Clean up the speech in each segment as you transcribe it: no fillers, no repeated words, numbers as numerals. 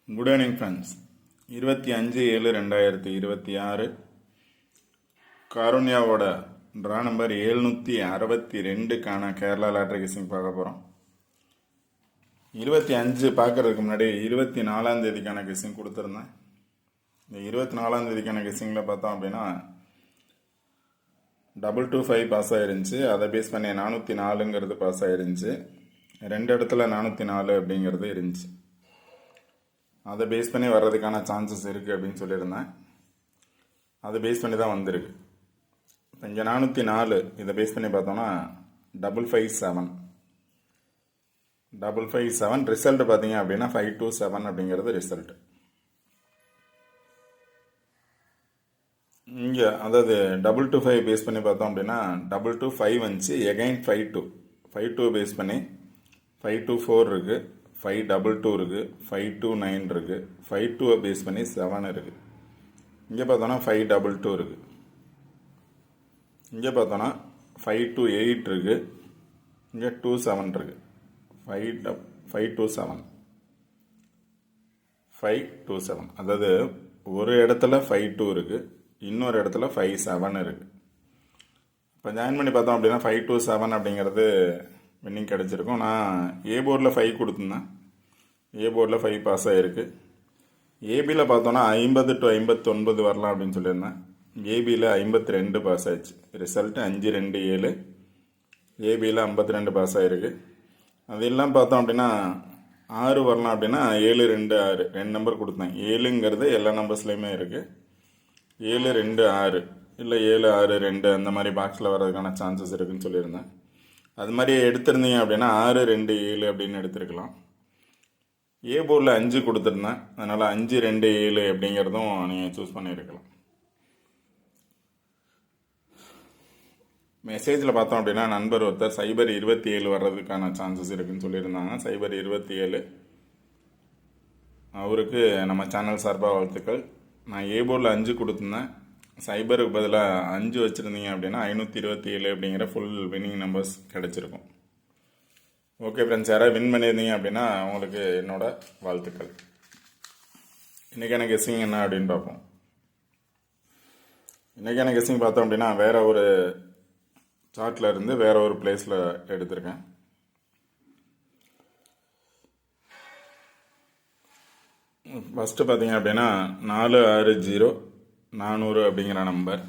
Good evening friends. 25/7/2026 காருண்யாவோட draw number 762க்கான Kerala lottery கிசிங் பார்க்க போகிறோம். 25 பார்க்கறதுக்கு முன்னாடி 24ஆம் தேதிக்கான கிசிங் கொடுத்துருந்தேன். இந்த 24ஆம் தேதிக்கான கிசிங்கில் பார்த்தோம் அப்படின்னா 225 பாஸ் ஆயிருந்துச்சு. அதை பேஸ் பண்ணி 404ங்கிறது பாஸ் ஆயிருந்துச்சு. 2 இடத்துல 404 அப்படிங்கிறது இருந்துச்சு. அதை பேஸ் பண்ணி வர்றதுக்கான சான்சஸ் இருக்குது அப்படின்னு சொல்லியிருந்தேன். அதை பேஸ் பண்ணி தான் வந்திருக்கு. இப்போ இங்கே 404 இதை பேஸ் பண்ணி பார்த்தோம்னா 557 ரிசல்ட் பார்த்தீங்க அப்படின்னா 527 அப்படிங்கிறது ரிசல்ட். இங்கே அதாவது 225 பேஸ் பண்ணி பார்த்தோம் அப்படின்னா 225 வந்துச்சு. எகைன் 52 பேஸ் பண்ணி 524 இருக்குது, 522 இருக்குது, 529 இருக்குது, 52 பேஸ் பண்ணி 7 இருக்குது. இங்கே பார்த்தோன்னா 522 இருக்குது. இங்கே பார்த்தோன்னா 528 இருக்குது. இங்கே 27 இருக்குது. 527 அதாவது ஒரு இடத்துல 52 இருக்குது, இன்னொரு இடத்துல 57 இருக்குது. இப்போ ஜாயின் பண்ணி பார்த்தோம் அப்படின்னா 527 அப்படிங்கிறது வின்னிங் கிடச்சிருக்கும். நான் ஏ போர்டில் 5 கொடுத்துருந்தேன். ஏ போர்டில் 5 பாஸ் ஆகிருக்கு. ஏபியில் பார்த்தோன்னா 50 to 59 வரலாம் அப்படின்னு சொல்லியிருந்தேன். ஏபியில் 52 பாஸ் ஆயிடுச்சு. ரிசல்ட்டு 527. ஏபியில் 52 பாஸ் ஆகிருக்கு. அது எல்லாம் பார்த்தோம் அப்படின்னா 6 வரலாம் அப்படின்னா 7 2 6 2 நம்பர் கொடுத்தேன். 7ங்கிறது எல்லா நம்பர்ஸ்லேயுமே இருக்குது. 7 2 6 இல்லை 7 6 2 அந்த மாதிரி பாக்ஸில் வர்றதுக்கான சான்சஸ் இருக்குதுன்னு சொல்லியிருந்தேன். அது மாதிரி எடுத்திருந்தீங்க அப்படின்னா 6 2 7 அப்படின்னு எடுத்துருக்கலாம். ஏ போர்டில் 5 கொடுத்துருந்தேன். அதனால் 5 2 7 அப்படிங்கிறதும் நீங்கள் சூஸ் பண்ணியிருக்கலாம். மெசேஜில் பார்த்தோம் அப்படின்னா நண்பர் ஒருத்தர் 027 வர்றதுக்கான சான்சஸ் இருக்குதுன்னு சொல்லியிருந்தாங்க. 027 அவருக்கு நம்ம சேனல் சார்பாக வாழ்த்துக்கள். நான் ஏ போர்டில் 5 கொடுத்துருந்தேன். சைபருக்கு பதிலாக 5 வச்சுருந்தீங்க அப்படின்னா 527 அப்படிங்கிற ஃபுல் வின்னிங் நம்பர்ஸ் கிடச்சிருக்கும். ஓகே ஃப்ரெண்ட்ஸ், யாராவது வின் பண்ணியிருந்தீங்க அப்படின்னா உங்களுக்கு என்னோட வாழ்த்துக்கள். இன்றைக்கான கெஸ்ஸிங் என்ன அப்படின்னு பார்ப்போம். இன்றைக்கான கெஸ்ஸிங் பார்த்தோம் அப்படின்னா வேறு ஒரு சார்ட்டில் இருந்து வேறு ஒரு பிளேஸில் எடுத்திருக்கேன். ஃபஸ்ட்டு பார்த்தீங்க அப்படின்னா 460 400 அப்படிங்கிற நம்பர்.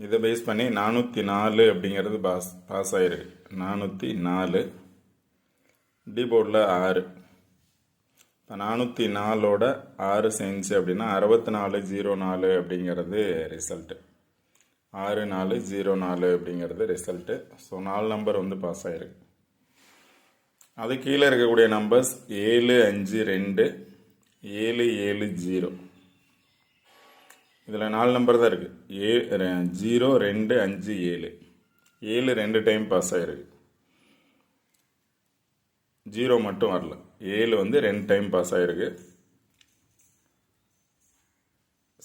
இதை பேஸ் பண்ணி 404 அப்படிங்கிறது பாஸ் ஆகிருக்கு. 404 டி போர்டில் 6. இப்போ 404ஓட 6 சேர்ந்துச்சு அப்படின்னா 6404 அப்படிங்கிறது ரிசல்ட்டு. 6404 அப்படிங்கிறது ரிசல்ட்டு. ஸோ 4 நம்பர் பாஸ் ஆகிருக்கு. அது கீழே இருக்கக்கூடிய நம்பர்ஸ் 752 770. இதில் 4 நம்பர் தான் இருக்குது. 0 2 5 7. 7 2 டைம் பாஸ் ஆகிருக்கு. 0 மட்டும் வரல. 7 2 டைம் பாஸ் ஆகிருக்கு.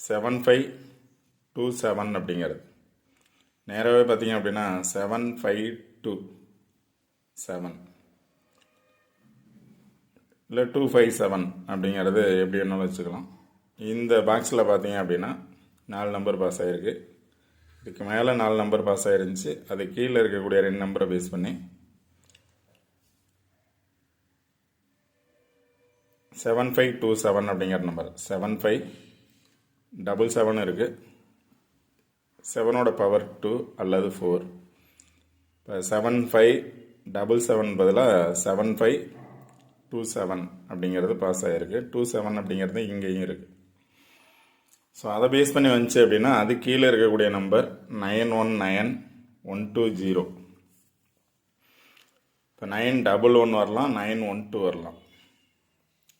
7527 அப்படிங்கிறது நேராகவே பார்த்தீங்க அப்படின்னா 7527 இல்லை 257 அப்படிங்கிறது எப்படி வேணாலும் வச்சுக்கலாம். இந்த பாக்ஸில் பார்த்தீங்க அப்படின்னா 4 நம்பர் பாஸ் ஆகிருக்கு. இதுக்கு மேலே 4 நம்பர் பாஸ் ஆகிருந்துச்சு. அது கீழே இருக்கக்கூடிய 2 நம்பரை பேஸ் பண்ணி 7527 அப்படிங்கிற நம்பர் 7577 இருக்குது. 7ஓட பவர் 2 அல்லது 4. இப்போ 7577 பதிலாக 7527 அப்படிங்கிறது பாஸ் ஆகிருக்கு. 27 அப்படிங்கிறது இங்கேயும் இருக்குது. ஸோ அதை பேஸ் பண்ணி வந்துச்சு அப்படின்னா அது கீழே இருக்கக்கூடிய நம்பர் 919120. இப்போ 911 வரலாம், 912 வரலாம்.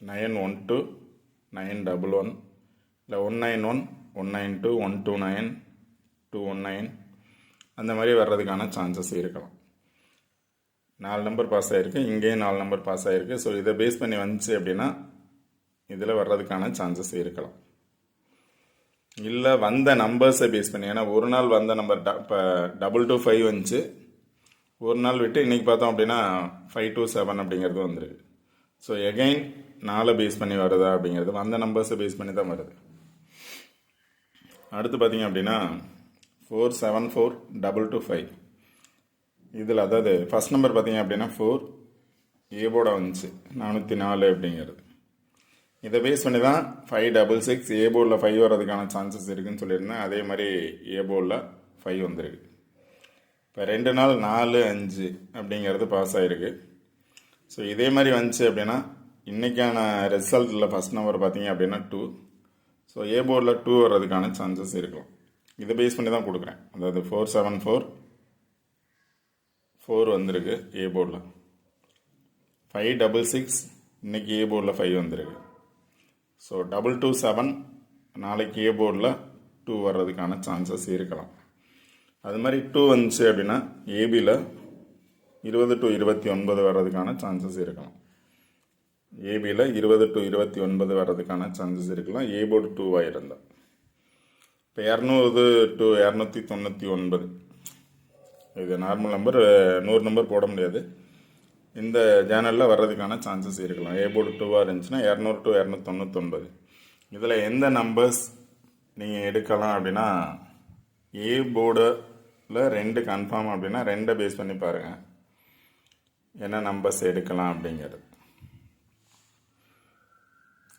912 911 இல்லை 191 192 129 219 அந்த மாதிரி வர்றதுக்கான சான்சஸ் இருக்கலாம். 4 நம்பர் பாஸ் ஆகிருக்கு. இங்கேயும் 4 நம்பர் பாஸ் ஆகிருக்கு. ஸோ இதை பேஸ் பண்ணி வந்துச்சு அப்படின்னா இதில் வர்றதுக்கான சான்சஸ் இருக்கலாம். இல்லை வந்த நம்பர்ஸை பேஸ் பண்ணி, ஏன்னா ஒரு நாள் வந்த நம்பர் இப்போ 225 வந்துச்சு. ஒரு நாள் விட்டு இன்றைக்கி பார்த்தோம் அப்படின்னா 527 அப்படிங்கிறது வந்துருக்கு. ஸோ எகைன் 4 பேஸ் பண்ணி வருதா அப்படிங்கிறது அந்த நம்பர்ஸை பேஸ் பண்ணி தான் வருது. அடுத்து பார்த்தீங்க அப்படின்னா 474225 இதில் அதாவது ஃபஸ்ட் நம்பர் பார்த்தீங்க அப்படின்னா 4 ஏபோட வந்துச்சு 404 அப்படிங்கிறது. இதை பேஸ் பண்ணி தான் 566 ஏ போர்டில் 5 வர்றதுக்கான சான்சஸ் இருக்குதுன்னு சொல்லியிருந்தேன். அதே மாதிரி ஏ போர்டில் 5 வந்திருக்கு. இப்போ 2 நாள் 4 5 அப்படிங்கிறது பாஸ் ஆகிருக்கு. ஸோ இதே மாதிரி வந்துச்சு அப்படின்னா இன்றைக்கான ரிசல்ட்டில் ஃபஸ்ட் நம்பர் பார்த்தீங்க அப்படின்னா 2. ஸோ ஏ போர்டில் 2 வர்றதுக்கான சான்சஸ் இருக்கும். இதை பேஸ் பண்ணி தான் கொடுக்குறேன். அதாவது 4744 வந்திருக்கு ஏ போர்டில். 566 இன்றைக்கி ஏ போர்டில் 5 வந்திருக்கு. ஸோ 227 நாளைக்கு ஏ போர்டில் 2 வர்றதுக்கான சான்சஸ் இருக்கலாம். அது மாதிரி 2 வந்துச்சு அப்படின்னா ஏபியில் 20 to 29 வர்றதுக்கான சான்சஸ் இருக்கலாம். ஏபியில் 20 to 29 வர்றதுக்கான சான்சஸ் இருக்கலாம் ஏ போர்டு 2 இருந்தால். இப்போ 200 to 299 இது நார்மல் நம்பர், 100 நம்பர் போட முடியாது. இந்த சேனலில் வர்றதுக்கான சான்சஸ் இருக்கலாம். ஏ போர்டு 2 இருந்துச்சுன்னா 200 to 299. இதில் எந்த நம்பர்ஸ் நீங்கள் எடுக்கலாம் அப்படின்னா ஏ போர்டில் 2 கன்ஃபார்ம் அப்படின்னா 2 பேஸ் பண்ணி பாருங்கள் என்ன நம்பர்ஸ் எடுக்கலாம் அப்படிங்கிறது.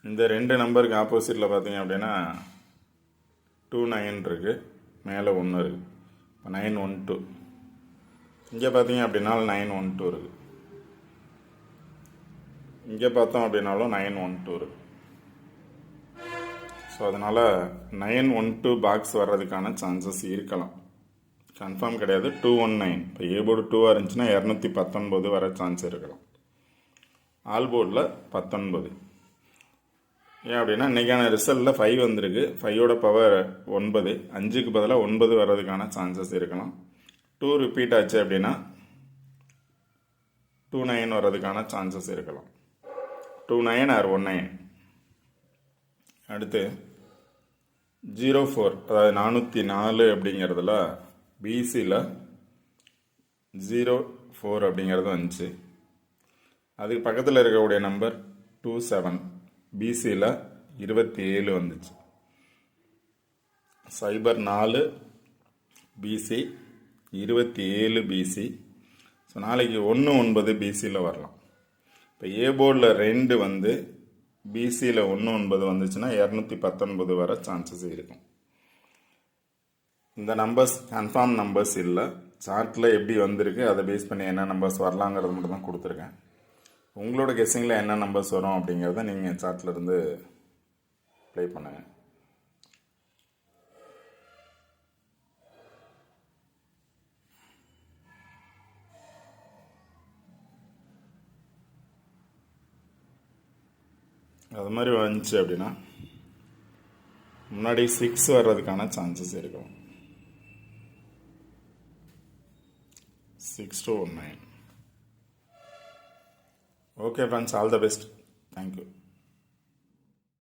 இந்த 2 நம்பருக்கு ஆப்போசிட்டில் பார்த்தீங்க அப்படின்னா 29 இருக்குது, மேலே 1 இருக்குது. இப்போ 912 இங்கே பார்த்தீங்க அப்படின்னா 912 இருக்குது. இங்கே பார்த்தோம் அப்படின்னாலும் 912 இருக்குது. ஸோ அதனால் 912 பாக்ஸ் வர்றதுக்கான சான்சஸ் இருக்கலாம். கன்ஃபார்ம் கிடையாது. 219 இப்போ ஏ போர்டு 2 இருந்துச்சுன்னா 219 வர சான்ஸ் இருக்கலாம். ஆல் போர்டில் 19. ஏன் அப்படின்னா இன்றைக்கான ரிசல்ட்டில் 5 வந்திருக்கு. 5ஓட பவர் 9, 5க்கு பதிலாக 9 வர்றதுக்கான சான்சஸ் இருக்கலாம். 2 ரிப்பீட் ஆச்சு அப்படின்னா 29 வர்றதுக்கான சான்சஸ் இருக்கலாம். 29 or 19. அடுத்து 04 அதாவது 404 அப்படிங்கிறதுல பிசியில் 04 அப்படிங்கிறது வந்துச்சு. அதுக்கு பக்கத்தில் இருக்கக்கூடிய நம்பர் 27 பிசியில் 27 வந்துச்சு. சைபர் 4 பிசி 27 பிசி. ஸோ நாளைக்கு 19 பிசியில் வரலாம். இப்போ ஏ போர்டில் 2 வந்து பிசியில் 19 வந்துச்சுன்னா 219 வர சான்சஸ் இருக்கும். இந்த நம்பர்ஸ் கன்ஃபார்ம் நம்பர்ஸ் இல்லை. சார்ட்டில் எப்படி வந்திருக்கு அதை பேஸ் பண்ணி என்ன நம்பர்ஸ் வரலாங்கிறது மட்டும் தான் கொடுத்துருக்கேன். உங்களோட கெஸ்ஸிங்கில் என்ன நம்பர்ஸ் வரும் அப்படிங்கிறத நீங்கள் சார்ட்டில் இருந்து ப்ளே பண்ணுங்கள். அது மாதிரி வந்துச்சு அப்படின்னா முன்னாடி 6 வர்றதுக்கான சான்சஸ் இருக்கும். 6 to 19. Okay friends, all the best. Thank you.